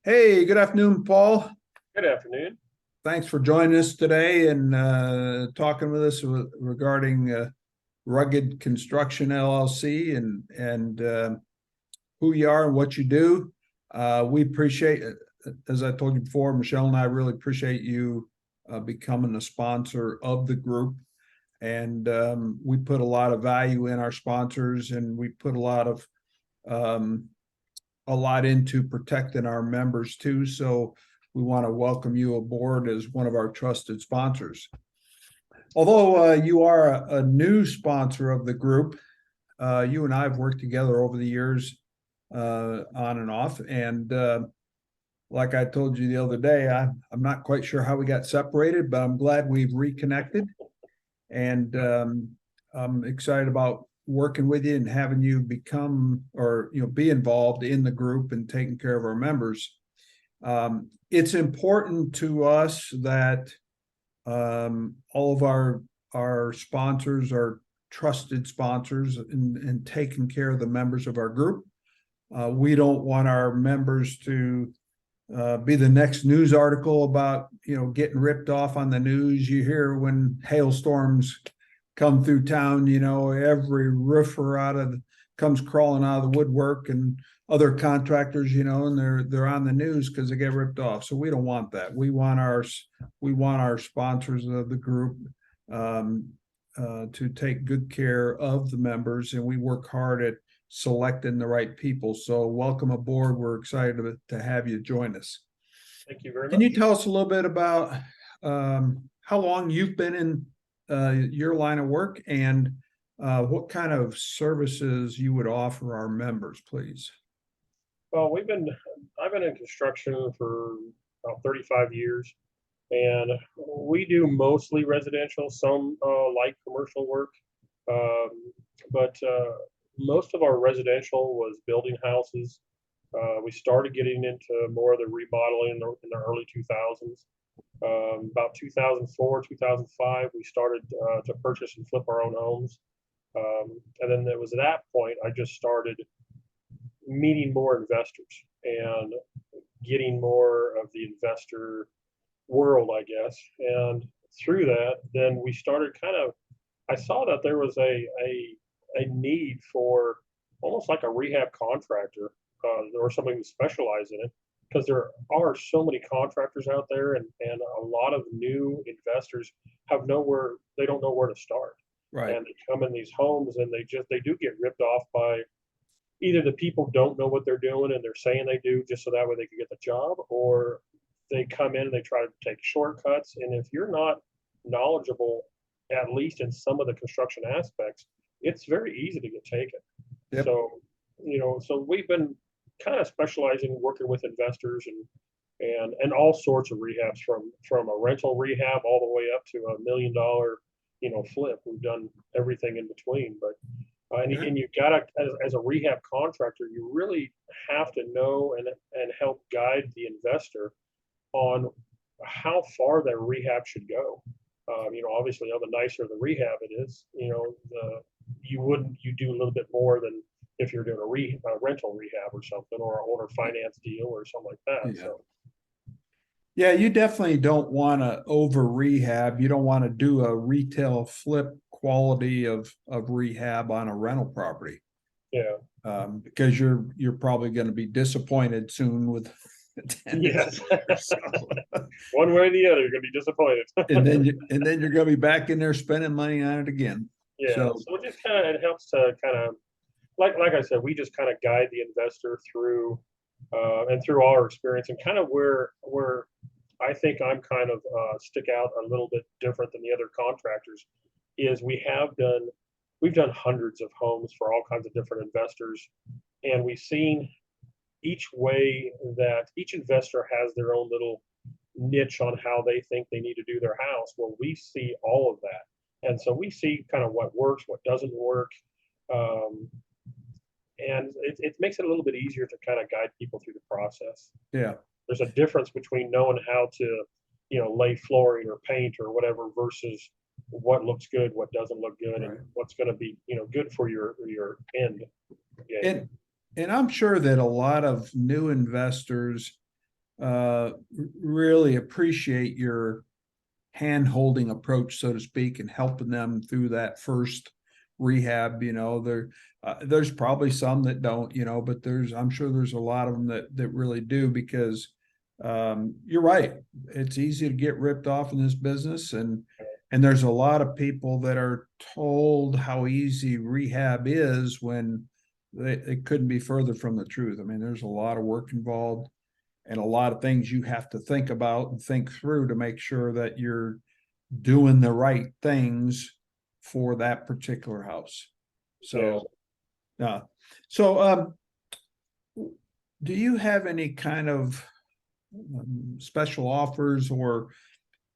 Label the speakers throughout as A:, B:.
A: Hey, good afternoon, Paul.
B: Good afternoon.
A: Thanks for joining us today and talking with us regarding Rugged Construction LLC and who you are and what you do. We appreciate it. As I told you before, Michelle and I really appreciate you becoming a sponsor of the group. And we put a lot of value in our sponsors, and we put um, a lot into protecting our members too. So we want to welcome you aboard as one of our trusted sponsors. Although you are a new sponsor of the group, you and I have worked together over the years on and off. And like I told you the other day, I'm not quite sure how we got separated, but I'm glad we've reconnected. And I'm excited about working with you and having you become or be involved in the group and taking care of our members. It's important to us that all of our sponsors are trusted sponsors and taking care of the members of our group. We don't want our members to be the next news article about getting ripped off on the news. You hear when hailstorms come through town, every roofer comes crawling out of the woodwork, and other contractors, and they're on the news because they get ripped off. So we don't want that. We want our sponsors of the group to take good care of the members, and we work hard at selecting the right people. So welcome aboard. We're excited to have you join us.
B: Thank you very
A: Can
B: much.
A: you tell us a little bit about how long you've been in your line of work and what kind of services you would offer our members, please?
B: Well, I've been in construction for about 35 years, and we do mostly residential, some light commercial work. But most of our residential was building houses. We started getting into more of the remodeling in the early 2000s. About 2004, 2005, we started to purchase and flip our own homes. And then it was at that point I just started meeting more investors and getting more of the investor world, I guess. And through that, then we started I saw that there was a need for almost like a rehab contractor or somebody who specialized in it, because there are so many contractors out there, and a lot of new investors they don't know where to start.
A: Right.
B: And they come in these homes and they do get ripped off by either the people don't know what they're doing and they're saying they do just so that way they can get the job, or they come in and they try to take shortcuts. And if you're not knowledgeable, at least in some of the construction aspects, it's very easy to get taken.
A: Yep.
B: So we've been kind of specializing working with investors and all sorts of rehabs, from a rental rehab all the way up to $1 million flip. We've done everything in between. But and you gotta, as a rehab contractor, you really have to know and help guide the investor on how far their rehab should go. Obviously, the nicer the rehab it is, you do a little bit more than if you're doing a rental rehab or something, or an owner finance deal or something like that.
A: Yeah.
B: So
A: Yeah, you definitely don't want to over rehab. You don't want to do a retail flip quality of rehab on a rental property,
B: yeah,
A: because you're probably going to be disappointed soon with
B: yes,
A: so,
B: one way or the other, you're gonna be disappointed.
A: and then you're going to be back in there spending money on it again.
B: Yeah,
A: So
B: so it helps to like I said, we just kind of guide the investor through and through our experience, and kind of where I think I'm kind of stick out a little bit different than the other contractors is we've done hundreds of homes for all kinds of different investors, and we've seen each way that each investor has their own little niche on how they think they need to do their house. Well, we see all of that, and so we see kind of what works, what doesn't work. Um, and it makes it a little bit easier to kind of guide people through the process.
A: yeah,
B: There's a difference between knowing how to, lay flooring or paint or whatever versus what looks good, what doesn't look good,
A: right.
B: and what's going to be, good for your end game.
A: And I'm sure that a lot of new investors really appreciate your hand-holding approach, so to speak, and helping them through that first rehab. There's probably some that don't, but I'm sure there's a lot of them that really do, because you're right. It's easy to get ripped off in this business, and there's a lot of people that are told how easy rehab is when it couldn't be further from the truth. I mean, there's a lot of work involved and a lot of things you have to think about and think through to make sure that you're doing the right things for that particular house. So, do you have any kind of special offers, or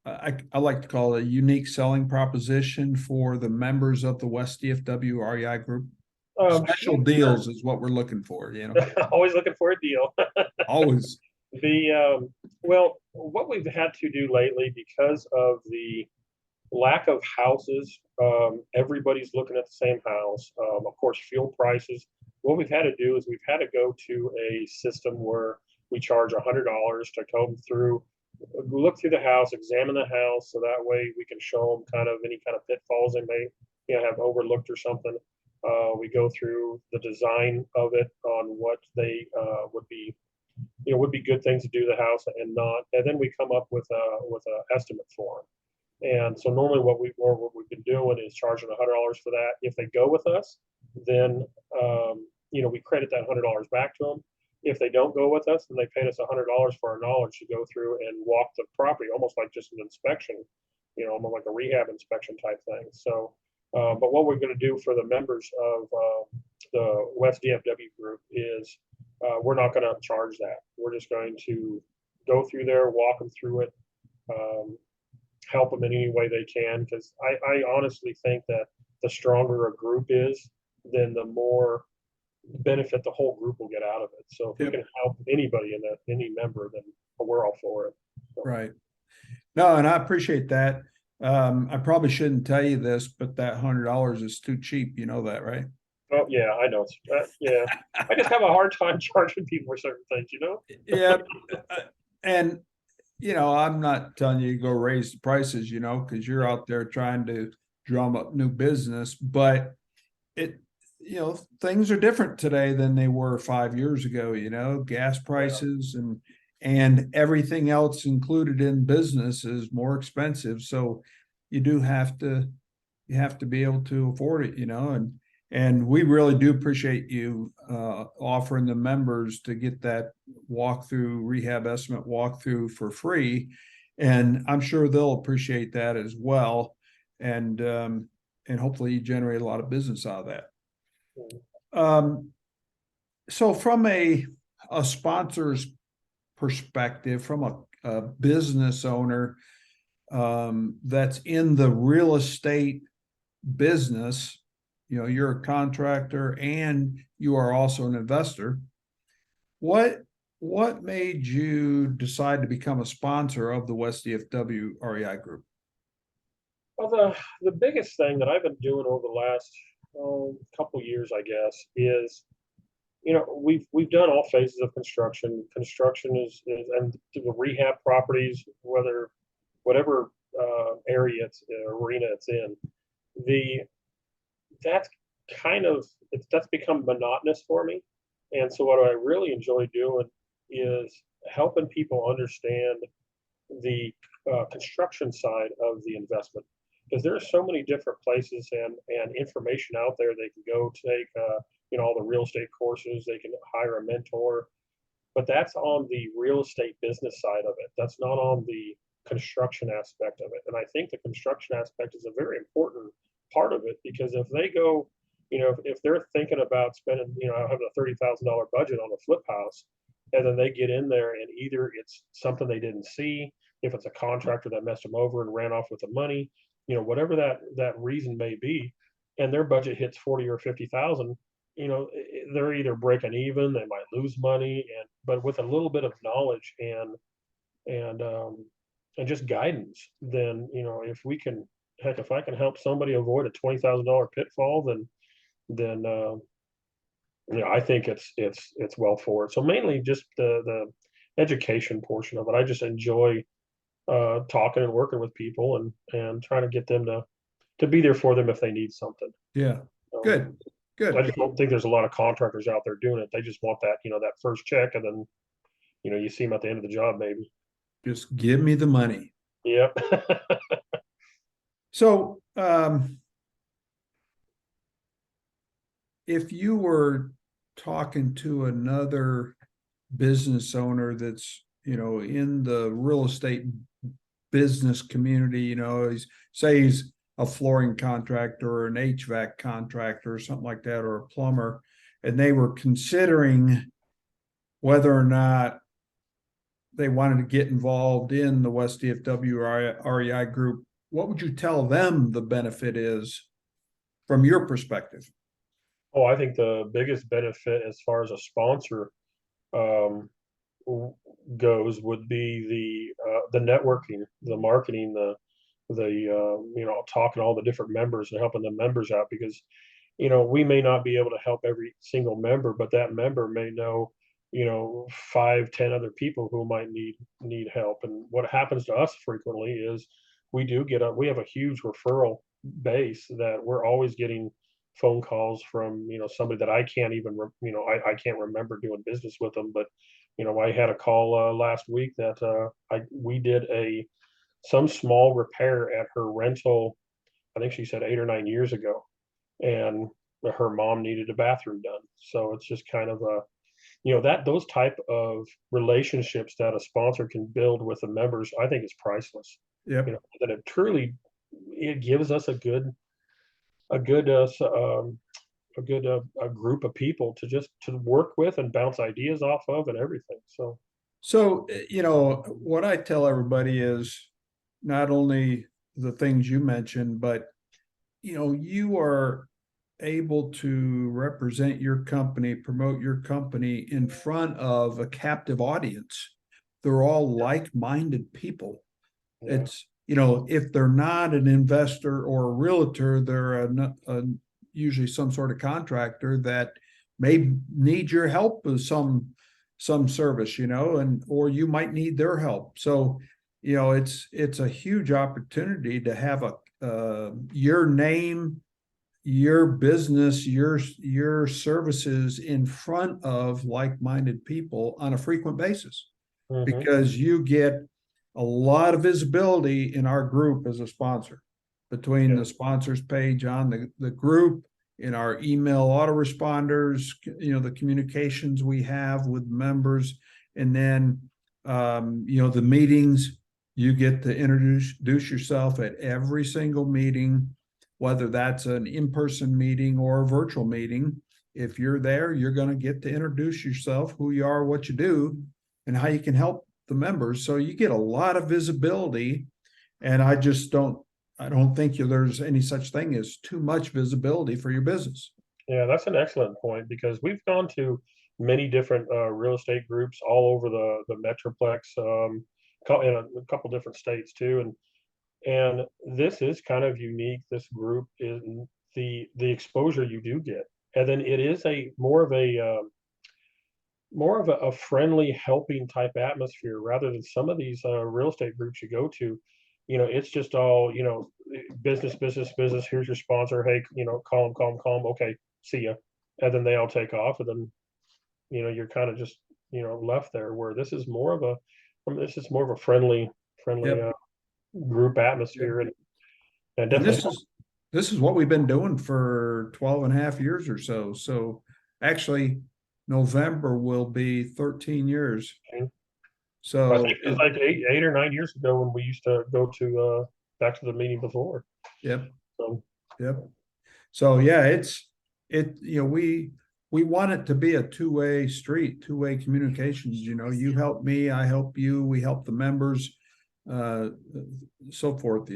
A: I like to call it a unique selling proposition for the members of the West DFW REI Group? Special deals is what we're looking for,
B: Always looking for a deal.
A: Always.
B: Well, what we've had to do lately, because of the lack of houses, everybody's looking at the same house. Of course, fuel prices. What we've had to do is we've had to go to a system where we charge $100 to come through, look through the house, examine the house, so that way we can show them kind of any kind of pitfalls they may have overlooked or something. We go through the design of it on what they would be good things to do to the house and not, and then we come up with a estimate for them. And so normally what we've been doing is charging $100 for that. If they go with us, then we credit that $100 back to them. If they don't go with us, then they paid us $100 for our knowledge to go through and walk the property, almost like just an inspection, almost like a rehab inspection type thing. So, but what we're going to do for the members of the West DFW group is we're not going to charge that. We're just going to go through there, walk them through it, help them in any way they can, because I honestly think that the stronger a group is, then the more benefit the whole group will get out of it. So if we can help anybody in that, any member, then we're all for it. So.
A: Right. No, and I appreciate that. I probably shouldn't tell you this, but that $100 is too cheap. You know that, right?
B: Oh yeah, I know. Yeah, I just have a hard time charging people for certain things.
A: Yeah, and I'm not telling you to go raise the prices, because you're out there trying to drum up new business, but things are different today than they were 5 years ago. Gas prices and everything else included in business is more expensive. So you have to be able to afford it, and we really do appreciate you offering the members to get that rehab estimate walkthrough for free. And I'm sure they'll appreciate that as well. And hopefully you generate a lot of business out of that. So from a sponsor's perspective, from a business owner that's in the real estate business, you're a contractor and you are also an investor. What made you decide to become a sponsor of the West DFW REI Group?
B: Well, the biggest thing that I've been doing over the last couple years, I guess, is we've done all phases of construction. Construction is and the rehab properties, whatever area arena it's in, that's become monotonous for me. And so what I really enjoy doing is helping people understand the construction side of the investment, because there are so many different places and information out there. They can go take all the real estate courses, they can hire a mentor, but that's on the real estate business side of it. That's not on the construction aspect of it. And I think the construction aspect is a very important part of it, because if they go, if they're thinking about spending, having a $30,000 budget on a flip house, and then they get in there and either it's something they didn't see, if it's a contractor that messed them over and ran off with the money, whatever that reason may be, and their budget hits 40 or 50,000, they're either breaking even, they might lose money, but with a little bit of knowledge and just guidance, then if I can help somebody avoid a $20,000 pitfall, then I think it's well forward. So mainly just the education portion of it. I just enjoy talking and working with people and trying to get them to be there for them if they need something.
A: Yeah.
B: So
A: Good.
B: I
A: Good.
B: just don't think there's a lot of contractors out there doing it. They just want that, that first check, and then, you see them at the end of the job, maybe.
A: Just give me the money.
B: Yep.
A: So, if you were talking to another business owner that's, in the real estate business community, he's a flooring contractor or an HVAC contractor or something like that, or a plumber, and they were considering whether or not they wanted to get involved in the West DFW REI Group, what would you tell them the benefit is from your perspective?
B: Oh, I think the biggest benefit as far as a sponsor um, goes would be the networking, the marketing, the talking to all the different members and helping the members out, because we may not be able to help every single member, but that member may know 5, 10 other people who might need help. And what happens to us frequently is we have a huge referral base that we're always getting phone calls from somebody that I can't even I can't remember doing business with them, but I had a call last week that we did some small repair at her rental. I think she said 8 or 9 years ago, and her mom needed a bathroom done. So it's just kind of those type of relationships that a sponsor can build with the members, I think is priceless.
A: Yep.
B: That it gives us a good a good a group of people to work with and bounce ideas off of and everything.
A: So, what I tell everybody is not only the things you mentioned, but, you are able to represent your company, promote your company in front of a captive audience. They're all like-minded people.
B: Yeah.
A: It's, if they're not an investor or a realtor, they're usually some sort of contractor that may need your help with some service, or you might need their help. So, it's a huge opportunity to have your name, your business, your services in front of like-minded people on a frequent basis,
B: Mhm.
A: because you get a lot of visibility in our group as a sponsor, between the sponsors page on the group, in our email autoresponders, the communications we have with members, and then the meetings. You get to introduce yourself at every single meeting, whether that's an in-person meeting or a virtual meeting. If you're there, you're going to get to introduce yourself, who you are, what you do, and how you can help the members. So you get a lot of visibility, and I don't think there's any such thing as too much visibility for your business.
B: Yeah, that's an excellent point, because we've gone to many different real estate groups all over the Metroplex, in a couple different states too, and this is kind of unique. This group is the exposure you do get, and then it is a more of a friendly, helping type atmosphere, rather than some of these real estate groups you go to. It's just all business, business, business. Here's your sponsor. Hey, call them, call them, call them. Okay, see ya, and then they all take off, and then you're kind of just left there. Where this is more of a friendly
A: Yep.
B: group atmosphere,
A: Yep.
B: and
A: And
B: definitely.
A: this is what we've been doing for 12 and a half years or so. So actually, November will be 13 years.
B: I
A: So
B: think it was like 8 or 9 years ago when we used to go to back to the meeting before.
A: Yep.
B: So
A: Yep. So yeah, we want it to be a two-way street, two-way communications. You help me, I help you, we help the members, so forth.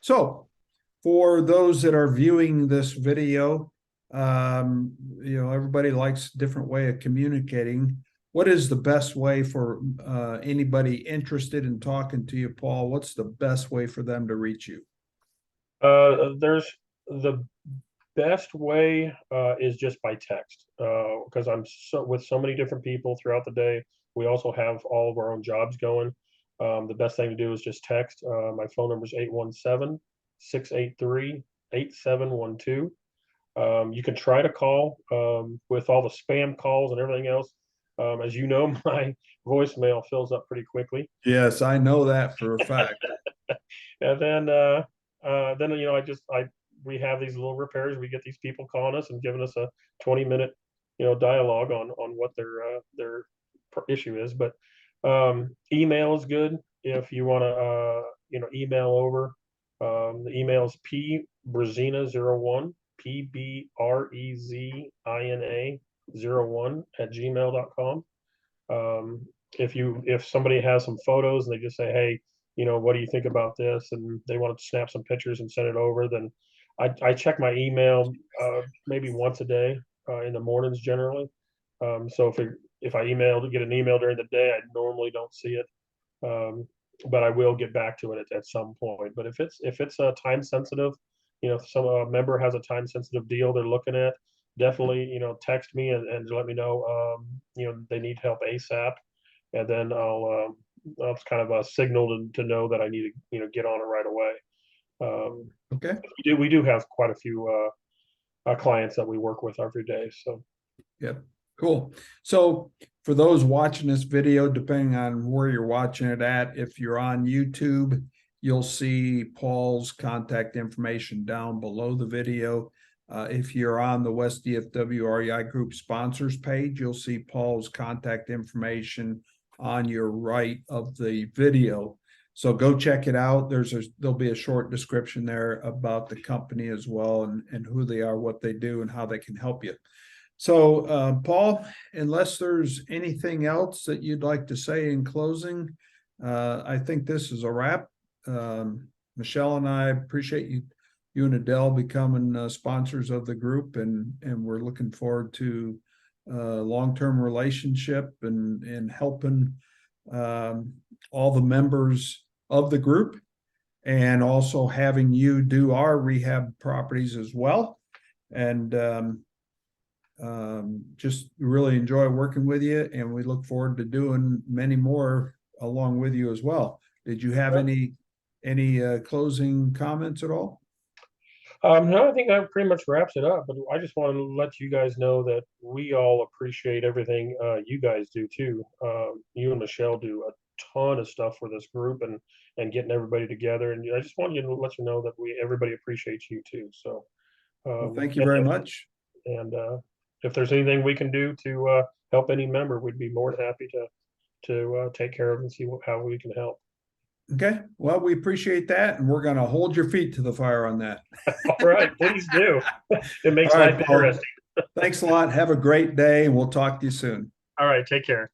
A: So for those that are viewing this video, everybody likes a different way of communicating. What is the best way for anybody interested in talking to you, Paul? What's the best way for them to reach you?
B: there's the best way is just by text, because I'm with so many different people throughout the day. We also have all of our own jobs going. The best thing to do is just text. My phone number is 817-683-8712. You can try to call with all the spam calls and everything else. As you know, my voicemail fills up pretty quickly.
A: Yes, I know that for a fact.
B: And then we have these little repairs. We get these people calling us and giving us a 20-minute dialogue on what their issue is. But email is good if you want to email over. The email is Brezina01, PBREZINA01 @gmail.com. If somebody has some photos and they just say, hey, what do you think about this? And they want to snap some pictures and send it over, then I check my email maybe once a day in the mornings generally. So if I get an email during the day, I normally don't see it. But I will get back to it at some point. But if it's a time sensitive, if some member has a time sensitive deal they're looking at, definitely text me and let me know they need help ASAP, and then it's kind of a signal to know that I need to get on it right away.
A: Okay.
B: We do have quite a few clients that we work with every day. So
A: Yep. Cool. So for those watching this video, depending on where you're watching it at, if you're on YouTube, you'll see Paul's contact information down below the video. If you're on the West DFW REI Group sponsors page, you'll see Paul's contact information on your right of the video. So go check it out. There'll be a short description there about the company as well, and who they are, what they do, and how they can help you. So, Paul, unless there's anything else that you'd like to say in closing, I think this is a wrap. Michelle and I appreciate you and Adele becoming sponsors of the group, and we're looking forward to long-term relationship and helping all the members of the group, and also having you do our rehab properties as well. And just really enjoy working with you, and we look forward to doing many more along with you as well. Did you have any closing comments at all?
B: No, I think that pretty much wraps it up. But I just want to let you guys know that we all appreciate everything you guys do too. You and Michelle do a ton of stuff for this group and getting everybody together. And I just want you to let you know that everybody appreciates you too. So
A: Well, thank you very much.
B: And if there's anything we can do to help any member, we'd be more than happy to take care of and see how we can help.
A: Okay, well, we appreciate that, and we're going to hold your feet to the fire on that.
B: All right, please do. It makes life interesting.
A: Thanks a lot. Have a great day, and we'll talk to you soon.
B: All right, take care.